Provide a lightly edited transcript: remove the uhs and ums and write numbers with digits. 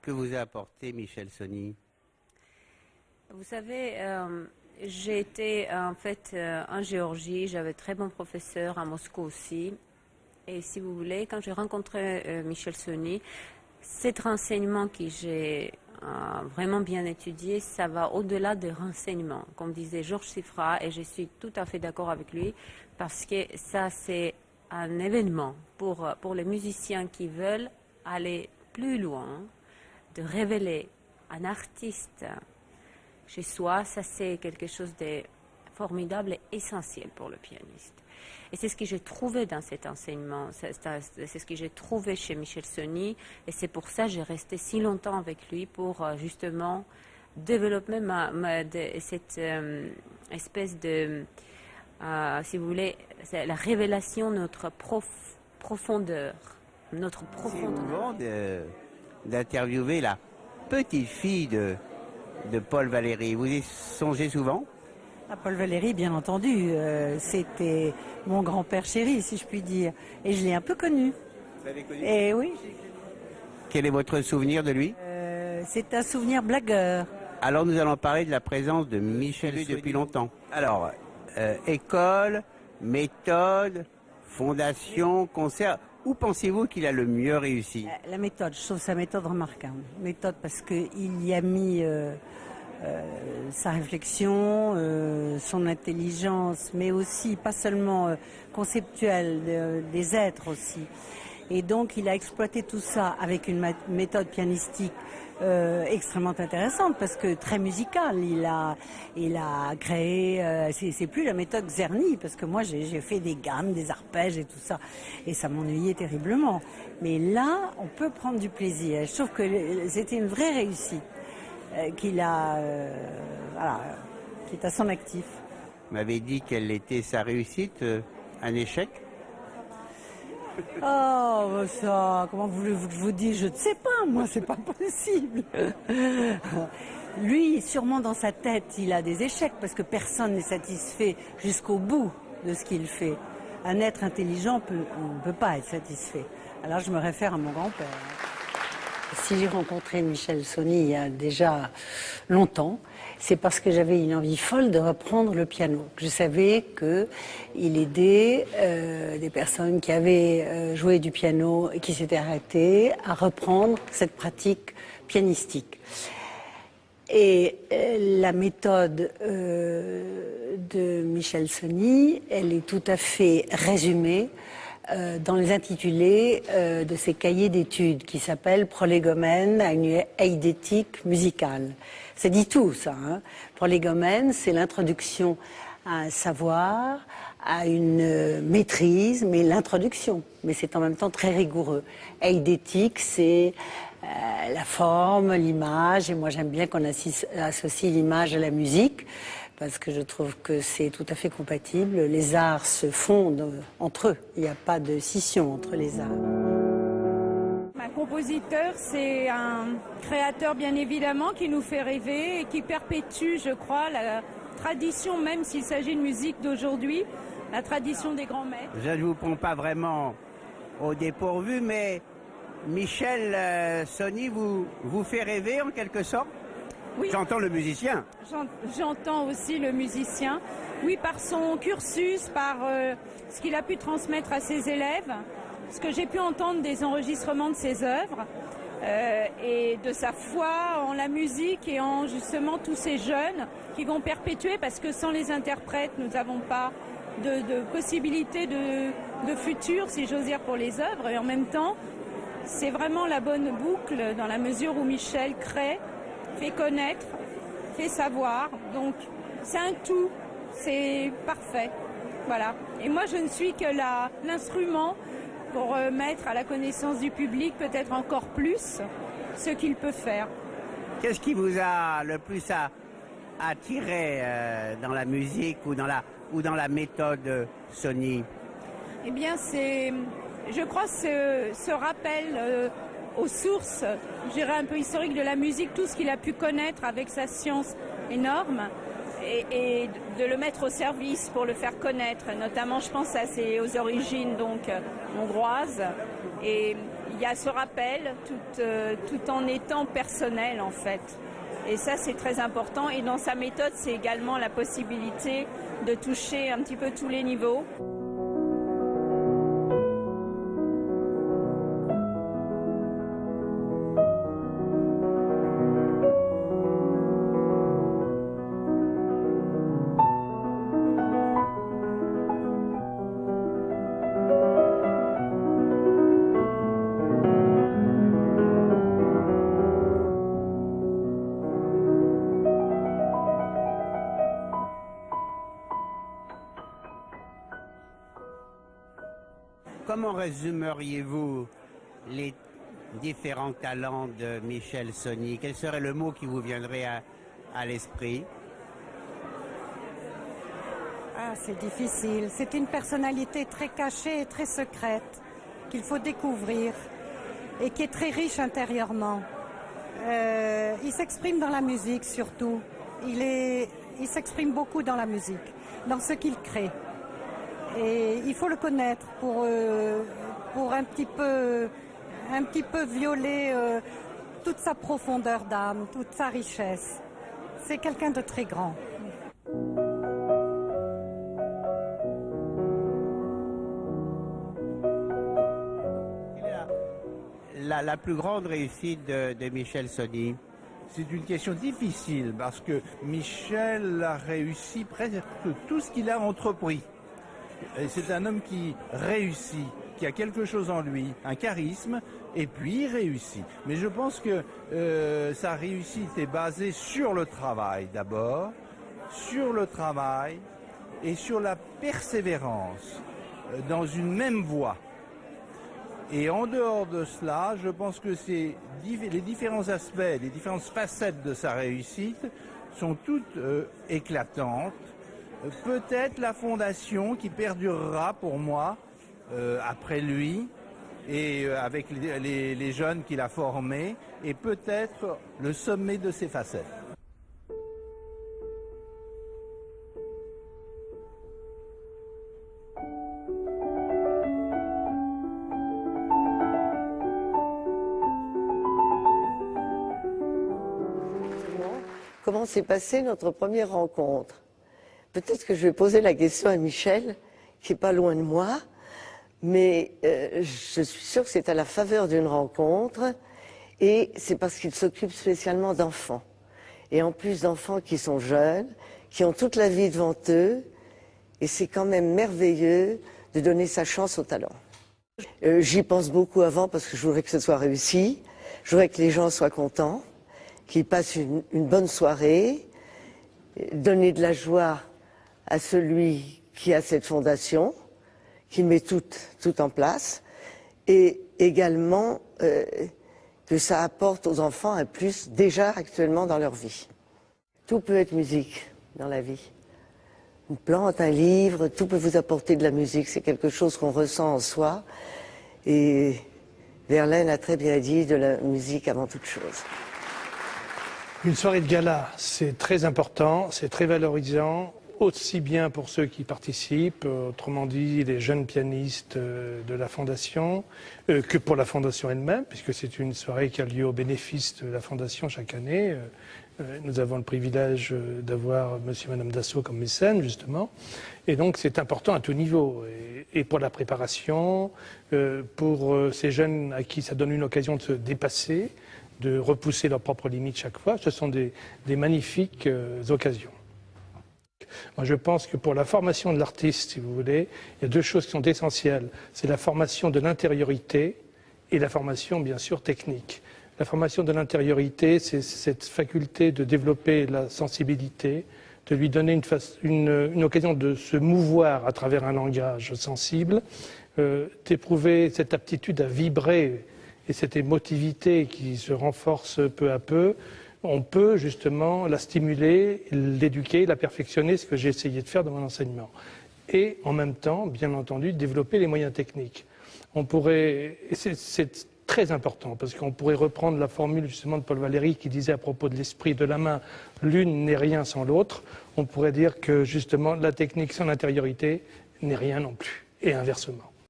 que vous a apporté Michel Sony? Vous savez, j'ai été en fait en Géorgie, j'avais très bon professeur à Moscou aussi. Et si vous voulez, quand j'ai rencontré Michel Sony, cet renseignement que j'ai vraiment bien étudié, ça va au-delà des renseignements, comme disait Georges Siffra, et je suis tout à fait d'accord avec lui, parce que ça c'est un événement pour les musiciens qui veulent aller plus loin, de révéler un artiste chez soi, ça c'est quelque chose de formidable et essentiel pour le pianiste. Et c'est ce que j'ai trouvé dans cet enseignement, c'est ce que j'ai trouvé chez Michel Sony, et c'est pour ça que j'ai resté si longtemps avec lui pour justement développer cette espèce de, si vous voulez, c'est la révélation de notre profondeur. Notre profondeur. C'est d'interviewer la petite fille de Paul Valéry. Vous y songez souvent? Paul Valéry, bien entendu, c'était mon grand-père chéri, si je puis dire. Et je l'ai un peu connu. Vous l'avez connu? Et oui. Quel est votre souvenir de lui? C'est un souvenir blagueur. Alors nous allons parler de la présence de Michel Sony depuis longtemps. Alors, école, méthode, fondation, concert, où pensez-vous qu'il a le mieux réussi? La méthode, je trouve sa méthode remarquable. Méthode parce qu'il y a mis sa réflexion, son intelligence, mais aussi, pas seulement conceptuelle, des êtres aussi. Et donc il a exploité tout ça avec une méthode pianistique extrêmement intéressante, parce que très musicale. Il a créé, c'est plus la méthode Czerny, parce que moi j'ai fait des gammes, des arpèges et tout ça, et ça m'ennuyait terriblement. Mais là, on peut prendre du plaisir. Je trouve que c'était une vraie réussite qu'il a, voilà, qui est à son actif. Vous m'avez dit quelle était sa réussite, un échec? Oh, ça, comment voulez-vous que je vous dise? Je ne sais pas, moi, c'est pas possible. Lui, sûrement dans sa tête, il a des échecs, parce que personne n'est satisfait jusqu'au bout de ce qu'il fait. Un être intelligent ne peut pas être satisfait. Alors je me réfère à mon grand-père. Si j'ai rencontré Michel Sony il y a déjà longtemps, c'est parce que j'avais une envie folle de reprendre le piano. Je savais qu'il aidait des personnes qui avaient joué du piano et qui s'étaient arrêtées à reprendre cette pratique pianistique. Et la méthode de Michel Sony, elle est tout à fait résumée dans les intitulés de ses cahiers d'études qui s'appellent Prolégomène à une eidétique musicale. Ça dit tout, ça. Hein. Prolégomène, c'est l'introduction à un savoir, à une maîtrise, mais l'introduction. Mais c'est en même temps très rigoureux. Eidétique, c'est la forme, l'image, et moi j'aime bien qu'on associe l'image à la musique, parce que je trouve que c'est tout à fait compatible. Les arts se fondent entre eux, il n'y a pas de scission entre les arts. Un compositeur, c'est un créateur bien évidemment qui nous fait rêver et qui perpétue, je crois, la tradition, même s'il s'agit de musique d'aujourd'hui, la tradition des grands maîtres. Je ne vous prends pas vraiment au dépourvu, mais Michel Sony vous fait rêver en quelque sorte? Oui. J'entends le musicien. J'entends aussi le musicien. Oui, par son cursus, par ce qu'il a pu transmettre à ses élèves, ce que j'ai pu entendre des enregistrements de ses œuvres, et de sa foi en la musique et en justement tous ces jeunes qui vont perpétuer, parce que sans les interprètes, nous n'avons pas de possibilité de futur, si j'ose dire, pour les œuvres. Et en même temps, c'est vraiment la bonne boucle dans la mesure où Michel crée, fait connaître, fait savoir. Donc c'est un tout, c'est parfait. Voilà. Et moi je ne suis que l'instrument pour mettre à la connaissance du public peut-être encore plus ce qu'il peut faire. Qu'est-ce qui vous a le plus attiré dans la musique ou dans la méthode Sony? Eh bien c'est, je crois, ce rappel aux sources, je dirais un peu historiques de la musique, tout ce qu'il a pu connaître avec sa science énorme, et de le mettre au service pour le faire connaître. Notamment, je pense aux origines donc hongroises. Et il y a ce rappel tout en étant personnel en fait. Et ça c'est très important. Et dans sa méthode, c'est également la possibilité de toucher un petit peu tous les niveaux. Comment résumeriez-vous les différents talents de Michel Sonny? Quel serait le mot qui vous viendrait à l'esprit? Ah, c'est difficile. C'est une personnalité très cachée et très secrète qu'il faut découvrir et qui est très riche intérieurement. Il s'exprime dans la musique surtout. Il s'exprime beaucoup dans la musique, dans ce qu'il crée. Et il faut le connaître pour un petit peu violer toute sa profondeur d'âme, toute sa richesse. C'est quelqu'un de très grand. La plus grande réussite de Michel Sonny? C'est une question difficile parce que Michel a réussi presque tout ce qu'il a entrepris. C'est un homme qui réussit, qui a quelque chose en lui, un charisme, et puis il réussit. Mais je pense que sa réussite est basée sur le travail d'abord, sur le travail et sur la persévérance dans une même voie. Et en dehors de cela, je pense que les différents aspects, les différentes facettes de sa réussite sont toutes éclatantes. Peut-être la fondation qui perdurera pour moi après lui et avec les jeunes qu'il a formés, et peut-être le sommet de ses facettes. Comment s'est passée notre première rencontre? Peut-être que je vais poser la question à Michel, qui n'est pas loin de moi, mais je suis sûre que c'est à la faveur d'une rencontre, et c'est parce qu'il s'occupe spécialement d'enfants. Et en plus d'enfants qui sont jeunes, qui ont toute la vie devant eux, et c'est quand même merveilleux de donner sa chance au talent. J'y pense beaucoup avant parce que je voudrais que ce soit réussi, je voudrais que les gens soient contents, qu'ils passent une bonne soirée, donner de la joie à celui qui a cette fondation, qui met tout en place, et également que ça apporte aux enfants un plus déjà actuellement dans leur vie. Tout peut être musique dans la vie. Une plante, un livre, tout peut vous apporter de la musique, c'est quelque chose qu'on ressent en soi. Et Verlaine a très bien dit, de la musique avant toute chose. Une soirée de gala, c'est très important, c'est très valorisant, aussi bien pour ceux qui participent, autrement dit les jeunes pianistes de la Fondation, que pour la Fondation elle-même, puisque c'est une soirée qui a lieu au bénéfice de la Fondation chaque année. Nous avons le privilège d'avoir monsieur et madame Dassault comme mécènes, justement. Et donc c'est important à tout niveau. Et pour la préparation, pour ces jeunes à qui ça donne une occasion de se dépasser, de repousser leurs propres limites chaque fois, ce sont des magnifiques occasions. Moi, je pense que pour la formation de l'artiste, si vous voulez, il y a deux choses qui sont essentielles. C'est la formation de l'intériorité et la formation, bien sûr, technique. La formation de l'intériorité, c'est cette faculté de développer la sensibilité, de lui donner une occasion de se mouvoir à travers un langage sensible, d'éprouver cette aptitude à vibrer et cette émotivité qui se renforce peu à peu. On peut justement la stimuler, l'éduquer, la perfectionner, ce que j'ai essayé de faire dans mon enseignement. Et en même temps, bien entendu, développer les moyens techniques. On pourrait, c'est très important, parce qu'on pourrait reprendre la formule justement de Paul Valéry qui disait à propos de l'esprit de la main, l'une n'est rien sans l'autre. On pourrait dire que justement la technique sans l'intériorité n'est rien non plus, et inversement.